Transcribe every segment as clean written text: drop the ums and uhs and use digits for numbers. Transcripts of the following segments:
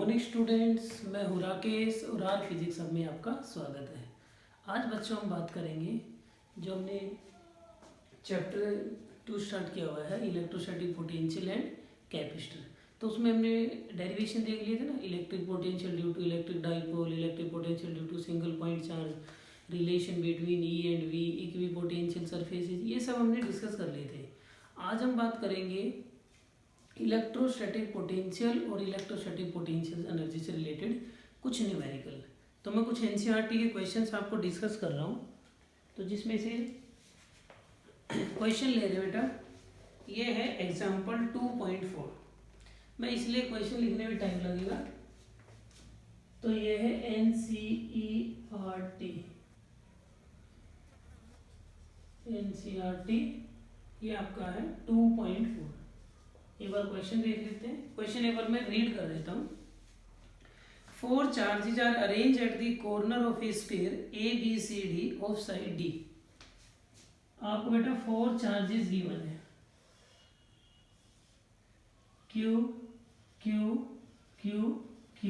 Morning students, मैं हूँ राकेश और आर फिजिक्स सब में आपका स्वागत है। आज बच्चों हम बात करेंगे जो हमने चैप्टर 2 स्टार्ट किया हुआ है, इलेक्ट्रोस्टैटिक पोटेंशियल एंड कैपेसिटर। तो उसमें हमने डेरिवेशन देख लिए थे ना, electric potential due to electric dipole, electric potential due to single point charge, relation between E and V, equipotential surfaces, ये सब हमने डिस्कस कर लिए थे। आज हम बात करेंगे इलेक्ट्रोस्टैटिक पोटेंशियल और इलेक्ट्रोस्टैटिक पोटेंशियल एनर्जी से रिलेटेड कुछ न्यूमेरिकल। तो मैं कुछ एनसीईआरटी के क्वेश्चंस आपको डिस्कस कर रहा हूँ, तो जिसमें से क्वेश्चन ले रहे बेटा, ये है एग्जाम्पल 2.4। मैं इसलिए क्वेश्चन लिखने में टाइम लगेगा, तो ये है एनसीईआरटी, ये आपका है 2.4। एक बार क्वेश्चन देख लेते हैं। क्वेश्चन एक बार मैं रीड कर देता हूँ। 4 charges are arranged at the corner of a square ABCD of side D। आपको बेटा 4 चार्जेस गिवन है, Q Q Q Q,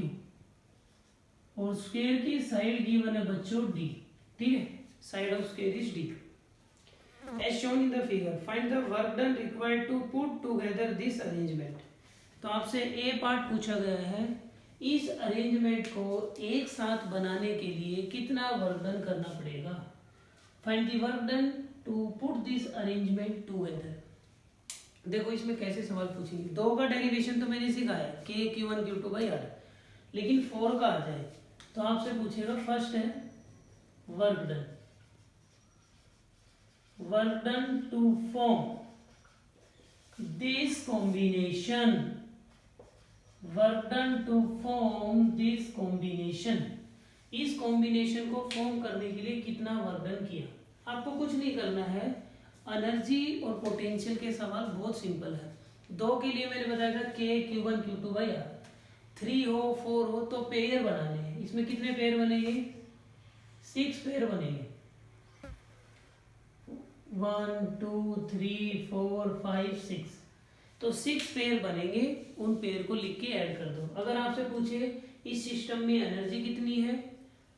और स्क्वायर की साइड गिवन है बच्चों D। ठीक है, side of square is D। As shown in the figure, find the work done required to put together this arrangement। तो आपसे ए पार्ट पूछा गया है, इस अरेंजमेंट को एक साथ बनाने के लिए कितना वर्क डन करना पड़ेगा। Find the work done to put this arrangement together. देखो इसमें कैसे सवाल पूछेंगे। 2 का डेरिवेशन तो मैंने सिखाया, के Q1 Q2 बाई आर, लेकिन 4 का आ जाए तो आपसे पूछेगा, फर्स्ट है work done, work done to form this combination, work done to form this combination। इस कॉम्बिनेशन को फॉर्म करने के लिए कितना वर्क डन किया। आपको कुछ नहीं करना है, एनर्जी और पोटेंशियल के सवाल बहुत सिंपल है। 2 के लिए मैंने बताया था के Q1 Q2 बाई आर, 3 हो 4 हो तो पेयर बनाने हैं। इसमें कितने पेयर बनेंगे, 6 पेयर बनेंगे, 1 2 3 4 5 6, तो 6 पेयर बनेंगे। उन पेयर को लिख के ऐड कर दो। अगर आपसे पूछे इस सिस्टम में एनर्जी कितनी है,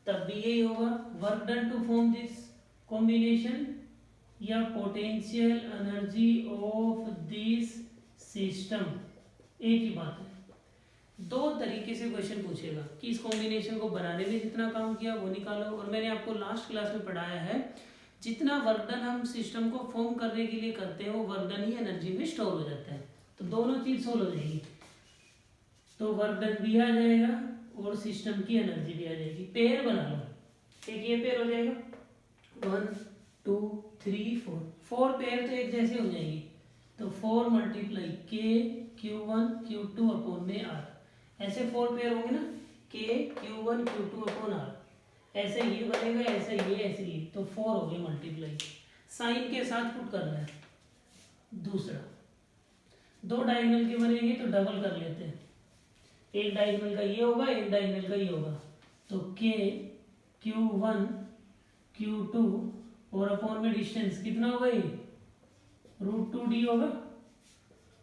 तब भी यही होगा, work done to form this combination या potential energy of this system, एक ही बात है। 2 तरीके से क्वेश्चन पूछेगा कि इस कॉम्बिनेशन को बनाने में जितना काम किया वो निकालो। और मैंने आपको लास्ट क्लास में पढ़ाया है, जितना वर्क डन हम सिस्टम को फॉर्म करने के लिए करते हैं वो वर्क डन ही एनर्जी में स्टोर हो जाता है। तो दोनों चीज सोल्व हो जाएगी, तो वर्क डन भी आ जाएगा और सिस्टम की एनर्जी भी आ जाएगी। पेयर बना लो, एक ये पेयर हो जाएगा, 1 2 3 4 पेयर तो एक जैसे हो जाएगी। तो 4 मल्टीप्लाई के Q1 Q2 अपॉन में आर, ऐसे 4 पेयर होंगे ना, के Q1 Q2 अपॉन आर, ऐसे ये बनेगा, ऐसे ये, ऐसे ये, तो 4 हो गए मल्टीप्लाई। साइन के साथ पुट करना है। दूसरा 2 डायगोनल के बनेंगे तो डबल कर लेते हैं, एक डायगोनल का ये होगा, एक डायगोनल का ये होगा, तो के Q1 Q2 और अपॉन में डिस्टेंस कितना होगा, ये √2d होगा,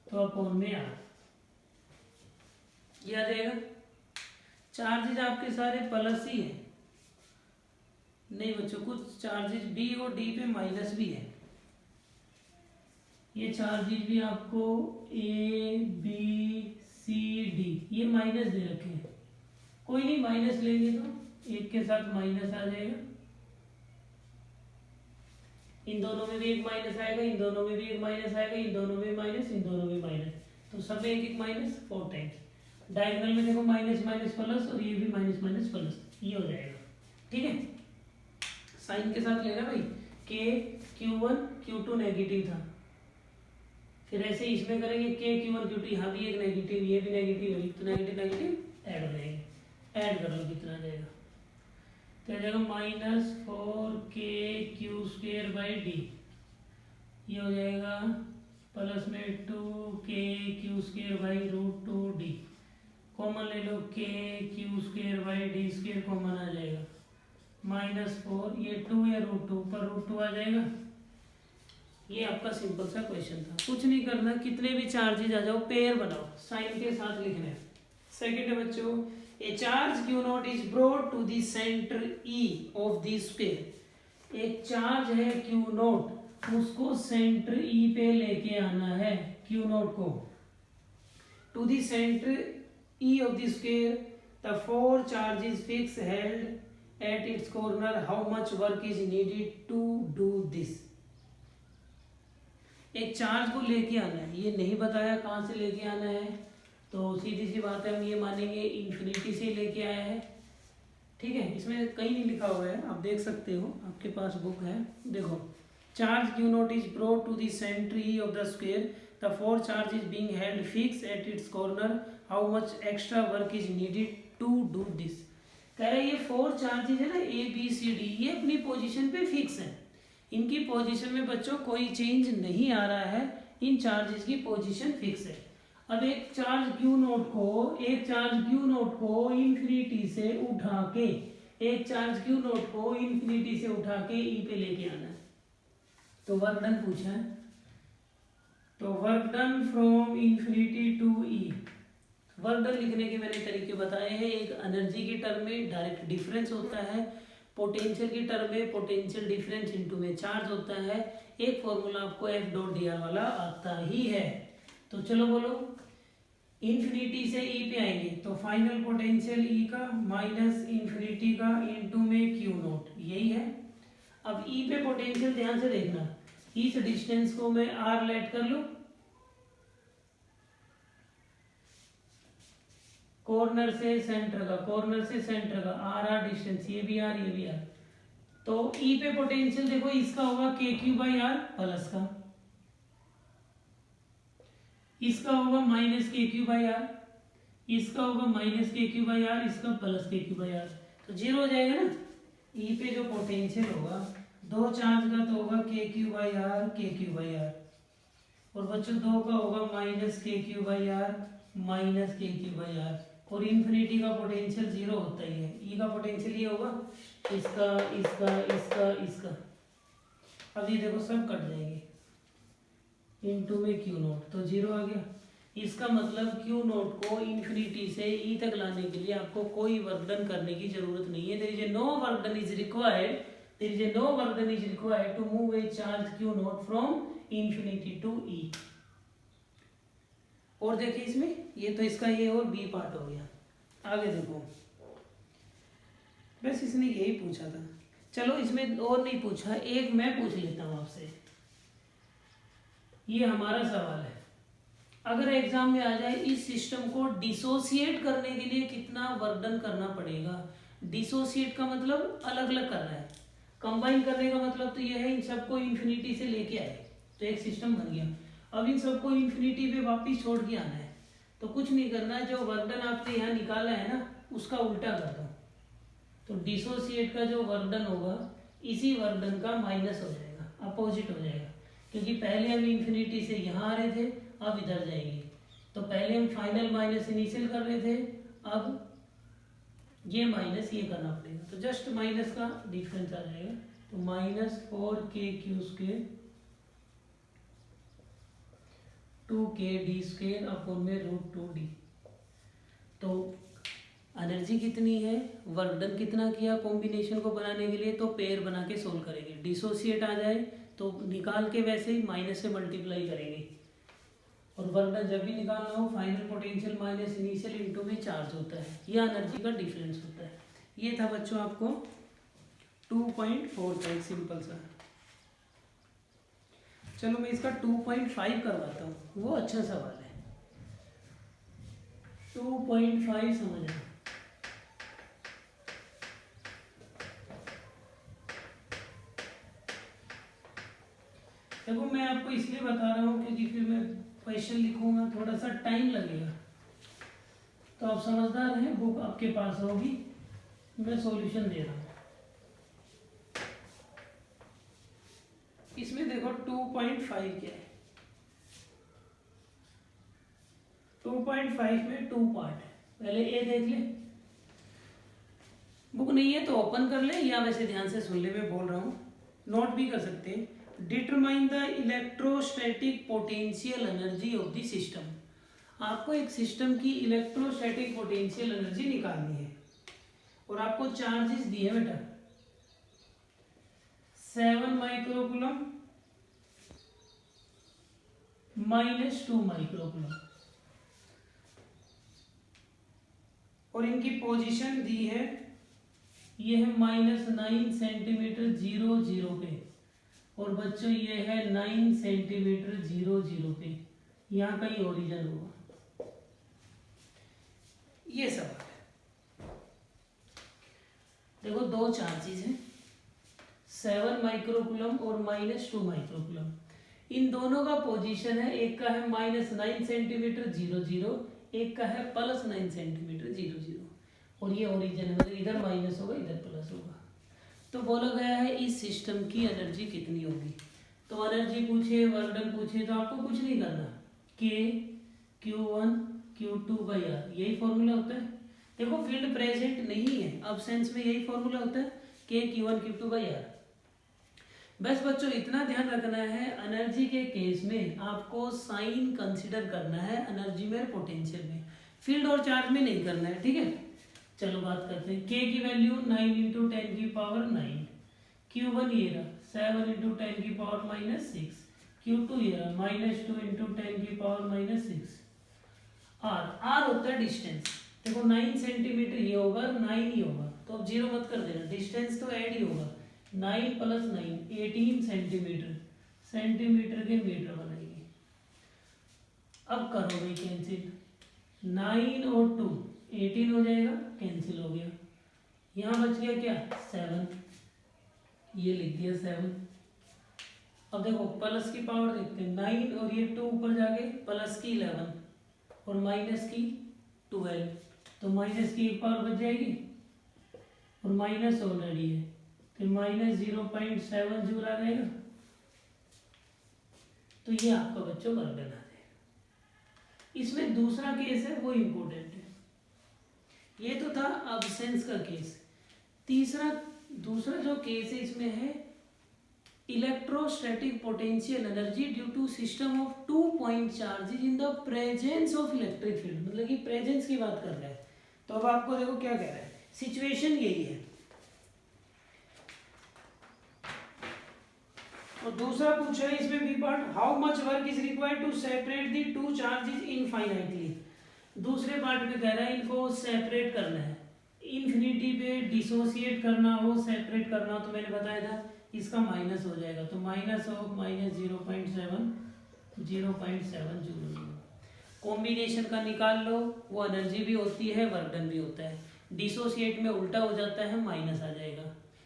तो अपॉन में आर, ये आ जाएगा। चार्जेस आपके सारे प्लस ही है, नहीं बच्चों, कुछ चार्जेस बी और डी पे माइनस भी है। ये चार्जेस भी आपको ए बी सी डी ये माइनस दे रखे हैं। कोई नहीं, माइनस लेंगे तो एक के साथ माइनस आ जाएगा, इन दोनों में भी एक माइनस आएगा, इन दोनों में भी एक माइनस आएगा, इन दोनों में माइनस, इन दोनों में माइनस, तो सब में एक एक माइनस 4 टाइम्स। डायगोनल में देखो माइनस माइनस प्लस, और ये भी माइनस माइनस प्लस, ये हो जाएगा। ठीक है, साइन के साथ लेना भाई, के Q1 Q2 नेगेटिव था, फिर ऐसे इसमें करेंगे के Q1 Q2, यहाँ भी एक नेगेटिव, ये भी नेगेटिव है, तो नेगेटिव नेगेटिव ऐड हो जाएंगे। ऐड कर लो कितना आ जाएगा, तो आ जाएगा -4kQ² बाई डी, ये हो जाएगा प्लस में 2kQ² बाई √2d, कॉमन ले लो, kQ² बाई d² कॉमन आ जाएगा, -4, ये 2 या √2 पर √2 आ जाएगा। ये आपका सिंपल सा क्वेश्चन था, कुछ नहीं करना, कितने भी चार्जेज आ जाओ पेयर बनाओ, साइन के साथ लिखना है। सेकेंड है बच्चों, a charge Q naught is brought to the centre E of the square. एक चार्ज है क्यू नॉट, उसको सेंटर ई पे लेके आना है, क्यू नॉट को to the centre E of the square, the four charges fix held at its corner, how much work is needed to do this. एक charge को लेके आना है, ये नहीं बताया कहाँ से लेके आना है, तो सीधी सी बात है हम ये मानेंगे इन्फिनिटी से लेके आया है। ठीक है, इसमें कहीं नहीं लिखा हुआ है, आप देख सकते हो, आपके पास बुक है, देखो charge Q naught is brought to the centre E of the square, the four charge is being held fix at its corner, how much extra work is needed to do this. कह रहे ये four charges है ना A B C D, ये अपनी position पे fix है, इनकी पोजीशन में बच्चों कोई चेंज नहीं आ रहा है, इन चार्जेस की पोजीशन फिक्स है। अब एक चार्ज क्यू नोट को इन्फिनिटी से उठा के, एक चार्ज क्यू नोट को इन्फिनिटी से उठा के ई पे लेके आना है। तो वर्क डन पूछा है, तो work done from infinity to E. Work done लिखने के मैंने तरीके बताए हैं, एक एनर्जी की टर्म में डायरेक्ट डिफरेंस होता है, पोटेंशियल की टर्म में पोटेंशियल डिफरेंस इनटू में चार्ज होता है, एक फॉर्मूला आपको एफ डॉट डी आर वाला आता ही है। तो चलो बोलो, इन्फिनिटी से ई पे आएंगे तो फाइनल पोटेंशियल ई का माइनस इन्फिनिटी का इनटू में क्यू नॉट, यही है। अब ई पे पोटेंशियल ध्यान से देखना, इस डिस्टेंस को मैं आर लेट कर लूं, कॉर्नर से सेंटर का आर डिस्टेंस, ये भी आर ये भी आर। तो ई पे पोटेंशियल देखो, इसका होगा के क्यू बाई आर प्लस का, इसका होगा माइनस के क्यू बाई आर, इसका होगा माइनस के क्यू बाई आर, इसका प्लस के क्यू बाई आर, तो जीरो हो जाएगा ना। ई पे जो पोटेंशियल होगा दो चार्ज का तो होगा के क्यू बाई आर के क्यू बाई आर, और बच्चों दो का होगा माइनस के क्यू बाई आर माइनस के क्यू बाई आर, और इन्फिनिटी का पोटेंशियल जीरो होता ही है। ई का पोटेंशियल ये होगा, इसका इसका इसका इसका, अब ये देखो सब कट जाएंगे, इनटू में क्यू नॉट, तो जीरो आ गया। इसका मतलब क्यू नॉट को इन्फिनिटी से ई तक लाने के लिए आपको कोई वर्क डन करने की जरूरत नहीं है। There is no work done is required to move a charge Q not from infinity to E. और देखिए इसमें, ये तो इसका ये और बी पार्ट हो गया। आगे देखो, बस इसने यही पूछा था, चलो इसमें और नहीं पूछा, एक मैं पूछ लेता हूं आपसे। ये हमारा सवाल है, अगर एग्जाम में आ जाए इस सिस्टम को डिसोसिएट करने के लिए कितना वर्क डन करना पड़ेगा। डिसोसिएट का मतलब अलग अलग कर रहा है, कंबाइन करने का मतलब तो यह है इन सबको इन्फिनिटी से लेके आए तो एक सिस्टम बन गया। अब इन सबको इन्फिनिटी पे वापिस छोड़ के आना है, तो कुछ नहीं करना है, जो वर्क डन आपने यहाँ निकाला है ना उसका उल्टा कर दो, तो डिसोसिएट का जो वर्क डन होगा इसी वर्क डन का माइनस हो जाएगा, अपोजिट हो जाएगा, क्योंकि पहले हम इन्फिनिटी से यहाँ आ रहे थे, अब इधर जाएंगे। तो पहले हम फाइनल माइनस इनिशियल कर रहे थे, अब ये माइनस ये करना पड़ेगा, तो जस्ट माइनस का डिफरेंस आ जाएगा, तो माइनस 4k² 2kd² अपॉन में √2d। तो एनर्जी कितनी है, वर्क डन कितना किया कॉम्बिनेशन को बनाने के लिए, तो पेयर बना के सोल्व करेंगे। डिसोसिएट आ जाए तो निकाल के वैसे ही माइनस से मल्टीप्लाई करेंगे, और वर्क डन जब भी निकालना हो final potential minus initial into में चार्ज होता है, यह एनर्जी का डिफरेंस होता है। ये था बच्चों आपको 2.4 का एक सिंपल सा। चलो मैं इसका 2.5 करवाता हूँ, वो अच्छा सवाल है। 2.5 समझना, देखो मैं आपको इसलिए बता रहा हूँ क्योंकि फिर मैं क्वेश्चन लिखूंगा थोड़ा सा टाइम लगेगा, तो आप समझदार हैं, बुक आपके पास होगी, मैं सॉल्यूशन दे रहा हूँ। इसमें देखो 2.5 क्या है, 2.5 में 2 पार्ट है, पहले ए देख ले, बुक नहीं है तो ओपन कर ले, या वैसे ध्यान से सुन ले, मैं बोल रहा हूँ, नोट भी कर सकते हैं। Determine the electrostatic potential energy of the system. आपको एक सिस्टम की इलेक्ट्रोस्टैटिक पोटेंशियल एनर्जी निकालनी है और आपको चार्जेस दिए बेटा 7 माइक्रोकूलम -2 माइक्रोकूलम और इनकी पोजीशन दी है, ये है -9 सेंटीमीटर 0 पे और बच्चों ये है 9 सेंटीमीटर 0 पे, यहाँ कहीं ओरिजिन होगा। ये सवाल है, देखो दो चार्जेस हैं 7 माइक्रोकूलम और -2 माइक्रोकूलम, इन दोनों का पोजीशन है, एक का है -9 सेंटीमीटर 0 एक का है +9 सेंटीमीटर 0 और ये ओरिजिन है, मतलब इधर माइनस होगा इधर प्लस होगा। तो बोला गया है इस सिस्टम की एनर्जी कितनी होगी। तो एनर्जी पूछे, वर्क डन पूछे तो आपको कुछ नहीं करना, K Q1 Q2/R यही फॉर्मूला होता है। देखो फील्ड प्रेजेंट नहीं है, अब्सेंस में यही फॉर्मूला होता है K Q1 Q2/R। बस बच्चों इतना ध्यान रखना है, एनर्जी के केस में आपको साइन कंसीडर करना है, एनर्जी में पोटेंशियल में, फील्ड और चार्ज में नहीं करना है, ठीक है। चलो बात करते हैं, K की वैल्यू 9 × 10⁻⁹, Q1 ये रहा 7 × 10⁻⁻6, Q2 ये रहा -2 × 10⁻⁻6, R होता है डिस्टेंस। देखो 9 सेंटीमीटर ये होगा 9 ही होगा, तो अब 0 मत कर देना, डिस्टेंस तो ऐड ही होगा, 9 + 9 18 सेंटीमीटर, सेंटीमीटर के मीटर बनाएंगे। अब करो भाई कैंसिल, 9 और 2 18 हो जाएगा, कैंसिल हो गया, यहाँ बच गया क्या 7, ये लिख दिया 7। अब देखो प्लस की पावर देखते हैं, 9 और ये 2 ऊपर जाके प्लस की 11 और माइनस की 12, तो माइनस की एक पावर बच जाएगी और माइनस ऑलरेडी है तो -0.7 जूल आ जाएगा। तो ये आपका बच्चों वर्क डन आ जाएगा। इसमें दूसरा केस है वो इम्पोर्टेंट है, ये तो था अब्सेंस का केस। दूसरा जो केस है इसमें है electrostatic potential energy due to system of 2 point charges in the presence of electric field, मतलब कि प्रेजेंस की बात कर रहा है। तो अब आपको देखो क्या कह रहा है, सिचुएशन यही है और दूसरा पूछा है इसमें B part, how much work is required to separate the two charges infinitely. दूसरे पार्ट में कह रहा है इनको सेपरेट करना है, इन्फिनिटी पे डिसोसिएट करना हो, सेपरेट करना हो, तो मैंने बताया था इसका माइनस हो जाएगा, तो -0.7 जूल। कॉम्बिनेशन का निकाल लो, वो एनर्जी भी होती है वर्क डन भी होता है, डिसोसिएट में उल्टा हो जाता है, माइनस आ जाएगा,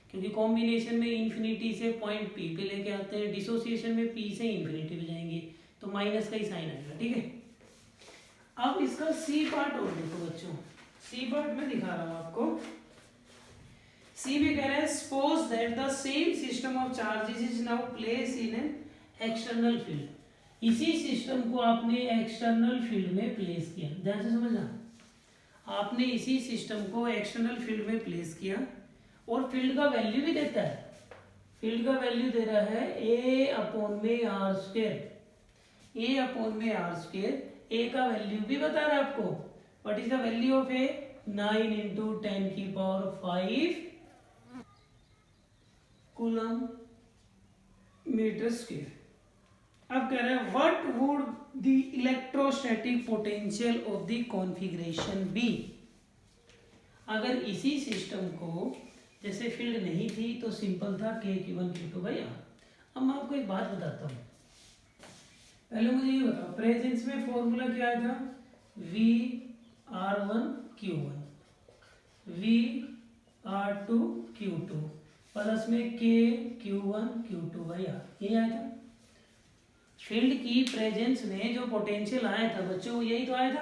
क्योंकि कॉम्बिनेशन में इन्फिनिटी से पॉइंट पी पे लेके आते हैं, डिसोसिएशन में पी से इन्फिनिटी पे जाएंगे, तो माइनस का ही साइन आएगा, ठीक है। अब इसका सी पार्ट और देखो बच्चों, सी पार्ट में दिखा रहा हूं आपको। सी में कह रहा है suppose that the same system of charges is now place in an external field. इसी सिस्टम को आपने एक्सटर्नल फील्ड में प्लेस किया, ध्यान से समझना, आपने इसी सिस्टम को एक्सटर्नल फील्ड में प्लेस किया और फील्ड का वैल्यू भी देता है, फील्ड का वैल्यू दे रहा है A/r², A/r², ए का वैल्यू भी बता रहा है आपको, what is the value of a 9 × 10⁵ coulomb metre square. अब कह रहे हैं what would the electrostatic potential of the configuration B. अगर इसी सिस्टम को जैसे फील्ड नहीं थी तो सिंपल था K Q1 Q2/R। अब मैं आपको एक बात बताता हूँ, पहले मुझे ये बताओ, प्रेजेंस में फॉर्मूला क्या आया था, VR1 Q1 VR2 Q2 plus में K Q1 Q2/R, ये आया था। फील्ड की प्रेजेंस में जो पोटेंशियल आया था बच्चों यही तो आया था,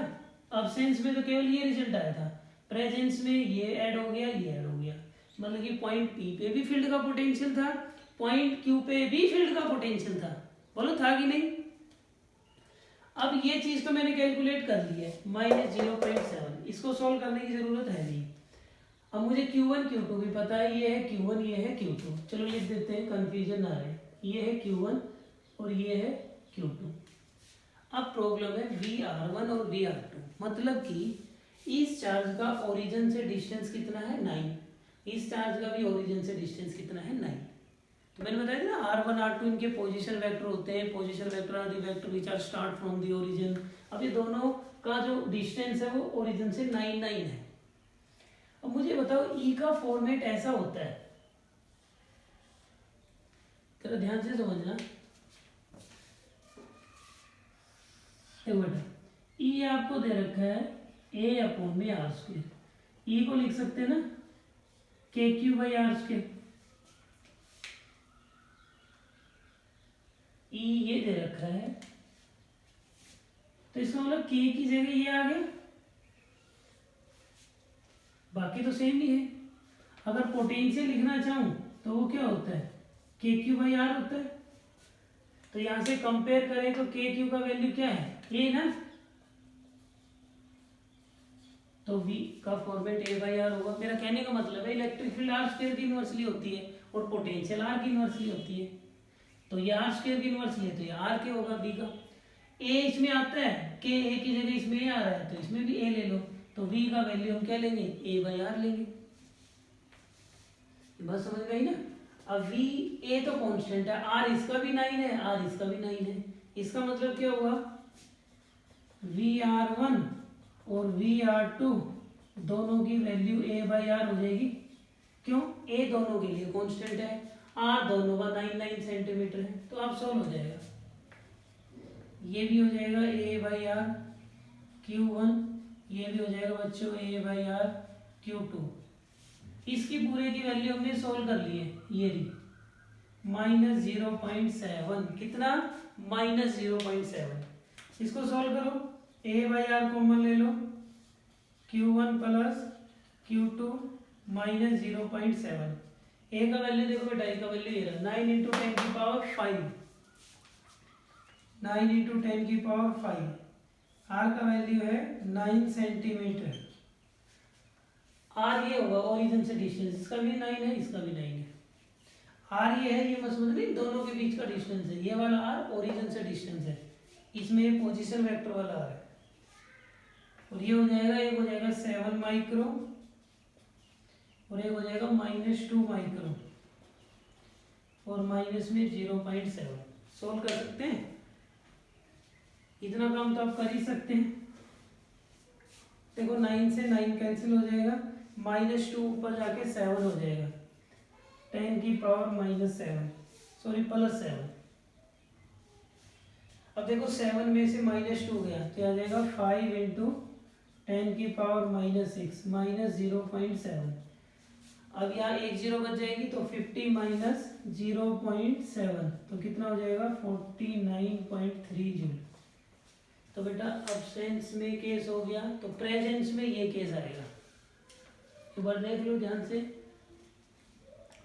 अब्सेंस में तो केवल ये रिजल्ट आया था, प्रेजेंस में ये ऐड हो गया, ये ऐड हो गया, मतलब कि पॉइंट पी पे भी फील्ड का पोटेंशियल था, पॉइंट क्यू पे भी फील्ड का पोटेंशियल था, बोलो था कि नहीं। अब ये चीज तो मैंने कैलकुलेट कर ली है, -0.7, इसको सॉल्व करने की जरूरत है नहीं। अब मुझे Q1 Q2 भी पता है, ये है Q1 ये है Q2, चलो लिख देते हैं कंफ्यूजन ना रहे, ये है Q1 और ये है Q2। अब प्रॉब्लम है VR1 और VR2, मतलब कि इस चार्ज का ओरिजिन से डिस्टेंस कितना है 9, इस चार्ज का भी ओरिजिन से डिस्टेंस कितना है 9। तो मैंने बताया था ना R1 R2 इनके पोजीशन वेक्टर होते हैं, position vector are the vector which are start from the origin. अब ये दोनों का जो डिस्टेंस है वो ओरिजिन से 9 9 है। अब मुझे बताओ E का फॉर्मेट ऐसा होता है, जरा ध्यान से समझना। देखो बेटा, E आपको दे रखा है A/r²। E को लिख सकते हैं ना KQ/r²। E ये दे रखा है, तो इसका मतलब K की जगह ये आ गया, बाकी तो सेम ही है। अगर पोटेंशियल लिखना चाहूं तो वो क्या होता है KQ/r होता है। तो यहां से कंपेयर करें तो KQ का वैल्यू क्या है A ना, तो V का फॉर्मेट A/r होगा। मेरा कहने का मतलब है इलेक्ट्रिक फील्ड r² की इनवर्सली होती है और पोटेंशियल R की इनवर्सली होती है। तो ये r² की इनवर्सली है तो ये R के होगा B का। A इसमें आता है, K A की जगह इसमें A आ रहा है तो इसमें भी A ले लो, तो V का वैल्यू हम क्या लेंगे A/r लेंगे। बस समझ गई ना। अब V A तो कांस्टेंट है, R इसका भी 9 है, R इसका भी 9 है। इसका मतलब क्या हुआ VR1 और VR2 दोनों की वैल्यू A/r हो जाएगी। क्यों? A दोनों के लिए कांस्टेंट है, R दोनों का 9 9 सेंटीमीटर है, तो अब सॉल्व हो जाएगा। ये भी हो जाएगा A/r Q1, ये भी हो जाएगा बच्चों A/r Q2। इसकी पूरे की वैल्यू हमने सॉल्व कर ली है, ये रही -0.7। कितना? -0.7। इसको सॉल्व करो, A/r कॉमन ले लो, Q1 प्लस Q2 -0.7। A का वैल्यू देखो बेटा, A का वैल्यू ये रहा 9 × 10⁵, 9 × 10⁵। R का वैल्यू है 9 सेंटीमीटर। R ये होगा ओरिजिन से डिस्टेंस, इसका भी 9 है, इसका भी 9 है। R ये है, ये मत समझ नहीं, दोनों के बीच का डिस्टेंस है। ये वाला R ओरिजिन से डिस्टेंस है, इसमें ये पोजीशन वेक्टर वाला R है। और ये हो जाएगा, एक हो जाएगा 7 माइक्रो और एक हो जाएगा -2 माइक्रो और माइनस में 0.7। सोल्व कर सकते हैं, इतना काम तो आप कर ही सकते हैं। देखो 9 से 9 कैंसिल हो जाएगा, -2 ऊपर जाके 7 हो जाएगा, 10⁻⁻7 सॉरी +7। अब देखो 7 में से -2 गया तो आ जाएगा 5 × 10⁻⁻6 -0.7। अब यहाँ एक 0 बच जाएगी तो 50 - 0.7 तो कितना हो जाएगा 49.3 जूल। तो बेटा अब्सेंस में केस हो गया, तो प्रेजेंस में ये केस आएगा। एक बार देख लो ध्यान से,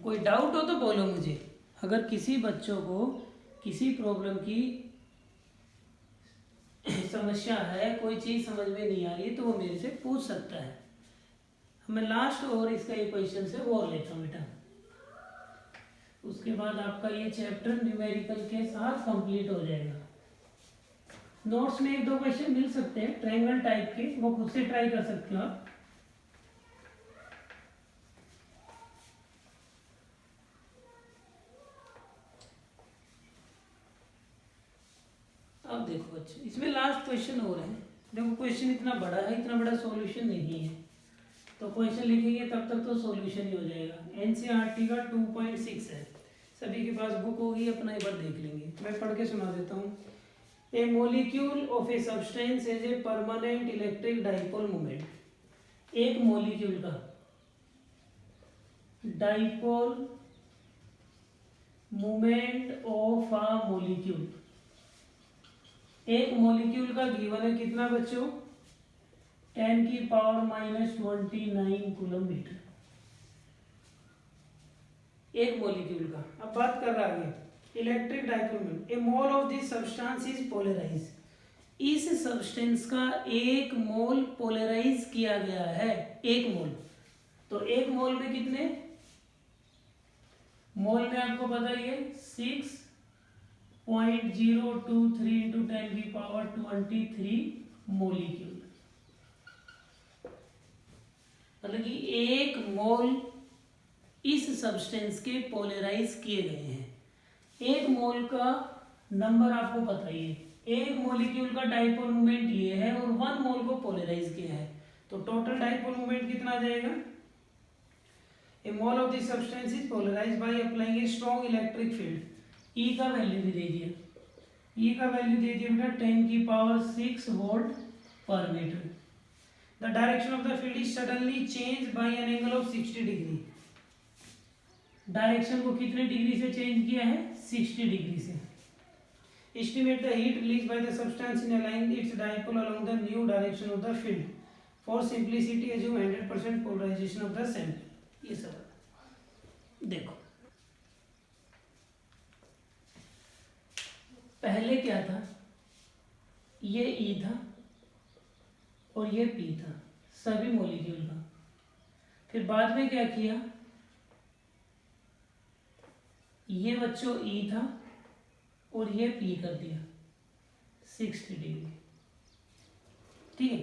कोई डाउट हो तो बोलो मुझे। अगर किसी बच्चों को किसी प्रॉब्लम की समस्या है, कोई चीज समझ में नहीं आ रही तो वो मेरे से पूछ सकता है। मैं लास्ट और इसका एक क्वेश्चन से और लेता हूँ बेटा, उसके बाद आपका ये चैप्टर न्यूमेरिकल के साथ कंप्लीट हो जाएगा। नोट्स में 1-2 क्वेश्चन मिल सकते हैं ट्रायंगल टाइप के, वो खुद से ट्राई कर सकते हो आप। अब देखो बच्चे, इसमें लास्ट क्वेश्चन और है। देखो क्वेश्चन इतना बड़ा है, इतना बड़ा सॉल्यूशन नहीं है, तो क्वेश्चन लिखेंगे तब तक तो सॉल्यूशन ही हो जाएगा। एनसीईआरटी का 2.6 है, सभी के पास बुक होगी, अपना एक बार देख लेंगे। मैं पढ़ के सुना देता हूँ। A molecule of a substance as a permanent electric dipole moment. एक मोलिक्यूल का dipole moment of a molecule, एक मॉलिक्यूल का गिवन है कितना बच्चों 10⁻⁻29 कूलम मीटर, एक मॉलिक्यूल का। अब बात कर रहा है electric dipole moment. A mole of this substance is polarise, इस सब्सटेंस का एक मोल पोलराइज किया गया है, एक मोल। तो एक मोल में कितने मोल में आपको पता ही है 6 0.023 इंटू 10⁻23 मोलिक्यूल। मतलब कि 1 मोल इस सब्सटेंस के पोलराइज किए गए हैं। 1 मोल का नंबर आपको पता ही है, 1 मोलिक्यूल का डाइपोल मोमेंट ये है और 1 मोल को पोलराइज किया है, तो टोटल डाइपोल मोमेंट कितना आ जाएगा? A mole of this substance is polarized by applying a strong electric field. E का वैल्यू भी दे दिया, E का वैल्यू दे दिया बेटा 10⁻6 वोल्ट पर metre. The direction of the field is suddenly changed by an angle of 60 degree. Direction को कितने degree से चेंज किया है? 60 डिग्री से। Estimate the heat released by the substance in allowing its dipole along the new direction of the field. For simplicity, assume 100% polarization of the cell. ये सब देखो, पहले क्या था? ये E था और ये P था, सभी मॉलिक्यूल का। फिर बाद में क्या किया? ये बच्चों E था और ये P कर दिया 60 डिग्री। ठीक है,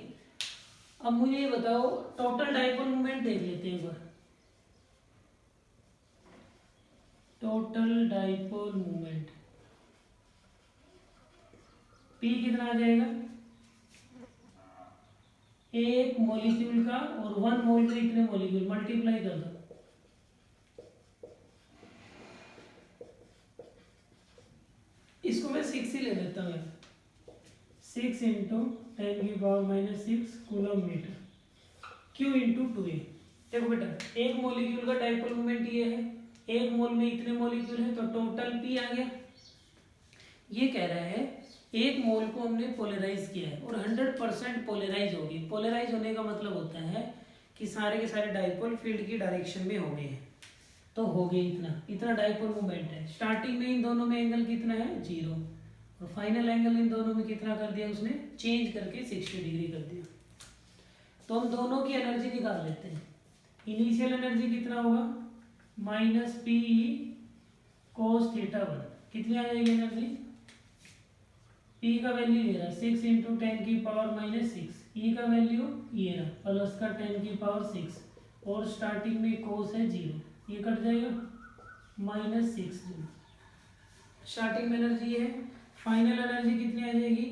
अब मुझे ये बताओ टोटल डाइपोल मोमेंट देख लेते हैं एक बार। टोटल डाइपोल मोमेंट P कितना आ जाएगा? 1 मॉलिक्यूल का और 1 मोल का इतने मॉलिक्यूल मल्टीप्लाई कर दो, इसको मैं 6 ही ले लेता हूँ, 6 into 10⁻⁻6 coulomb metre, Q into 2A। देखो बेटा, 1 मॉलिक्यूल का डाइपोल मोमेंट ये है, 1 मोल में इतने मॉलिक्यूल है, तो टोटल P आ गया। ये कह रहा है 1 मोल को हमने पोलराइज किया है और 100% पोलराइज होगी। पोलराइज होने का मतलब होता है कि सारे के सारे डाइपोल फील्ड की डायरेक्शन में हो गए हैं, तो हो गए इतना डाइपोल मोमेंट है। स्टार्टिंग में इन दोनों में एंगल कितना है? 0, और फाइनल एंगल इन दोनों में कितना कर दिया उसने? चेंज करके 60 डिग्री कर दिया। तो हम दोनों की एनर्जी निकाल लेते हैं। इनिशियल एनर्जी कितना होगा? -P cos θ1। कितनी आ जाएगी एनर्जी? P का वैल्यू ये रहा 6 इंटू 10⁻⁻6, E का वैल्यू ये रहा प्लस का 10⁻6, और स्टार्टिंग में कोस है 0, ये कट जाएगा -6 जूल। स्टार्टिंग में एनर्जी है, फाइनल एनर्जी कितनी आ जाएगी?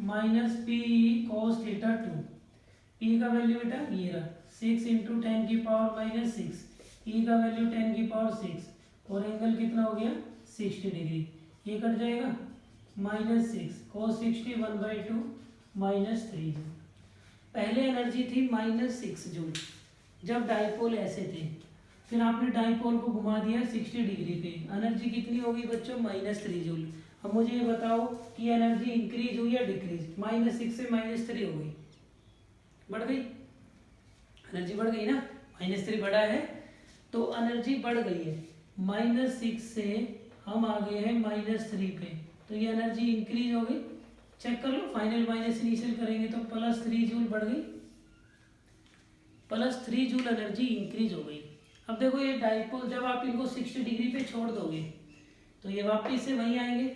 -P cos θ2। P का वैल्यू बेटा ये रहा 6 इंटू 10⁻6, E का वैल्यू 10⁻6, और एंगल कितना हो गया? 60 डिग्री, ये कट जाएगा -6 cos 60 1/2 -3 जूल। पहले एनर्जी थी -6 जूल जब डाइपोल ऐसे थे, फिर आपने डाइपोल को घुमा दिया 60 डिग्री पे, एनर्जी कितनी होगी बच्चों? -3 जूल। अब मुझे ये बताओ कि एनर्जी इंक्रीज हुई या डिक्रीज? -6 से -3 हो गई, बढ़ गई, एनर्जी बढ़ गई ना, -3 बढ़ा है तो एनर्जी बढ़ गई है। -6 से हम आ गए हैं -3 पे, तो ये एनर्जी इंक्रीज हो गई। चेक कर लो, फाइनल माइनस इनिशियल करेंगे तो +3 जूल बढ़ गई, +3 जूल एनर्जी इंक्रीज हो गई। अब देखो ये डाइपोल जब आप इनको 60 डिग्री पे छोड़ दोगे तो ये वापस से वहीं आएंगे।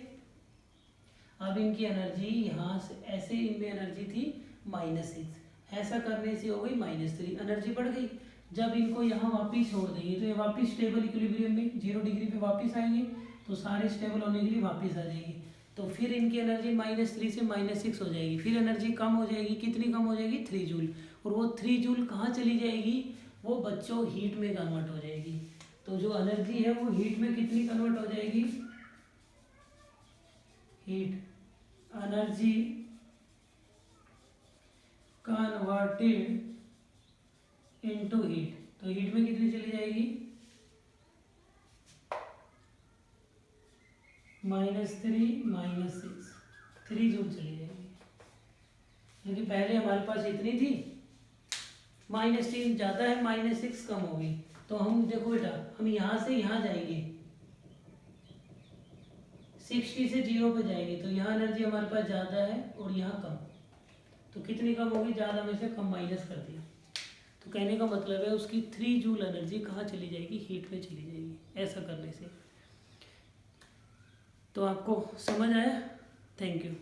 अब इनकी एनर्जी यहाँ से ऐसे, इनमें एनर्जी थी -6, ऐसा करने से हो गई -3, एनर्जी बढ़ गई। जब इनको यहाँ वापस छोड़ देंगे तो ये वापस स्टेबल इक्विलिब्रियम में 0 डिग्री पे वापस आएंगे, तो सारे स्टेबल होने के लिए वापस आ जाएंगे। तो फिर इनकी एनर्जी -3 से -6 हो जाएगी, फिर एनर्जी कम हो जाएगी। कितनी कम हो जाएगी? 3 जूल। और वो 3 जूल कहाँ चली जाएगी? वो बच्चों हीट में कन्वर्ट हो जाएगी। तो जो एनर्जी है वो हीट में कितनी कन्वर्ट हो जाएगी? Heat energy converted into heat, तो हीट में कितनी चली जाएगी? -3 -6, 3 जूल चली जाएगी। क्योंकि पहले हमारे पास इतनी थी, -3 ज़्यादा है, -6 कम हो गई। तो हम देखो बेटा, हम यहाँ से यहाँ जाएंगे, 60 से 0 पे जाएंगे, तो यहाँ एनर्जी हमारे पास ज़्यादा है और यहाँ कम, तो कितनी कम होगी? ज़्यादा में से कम माइनस कर दिया। तो कहने का मतलब है उसकी 3 जूल एनर्जी कहाँ चली जाएगी? हीट में चली जाएगी, ऐसा करने से। तो आपको समझ आया? Thank you.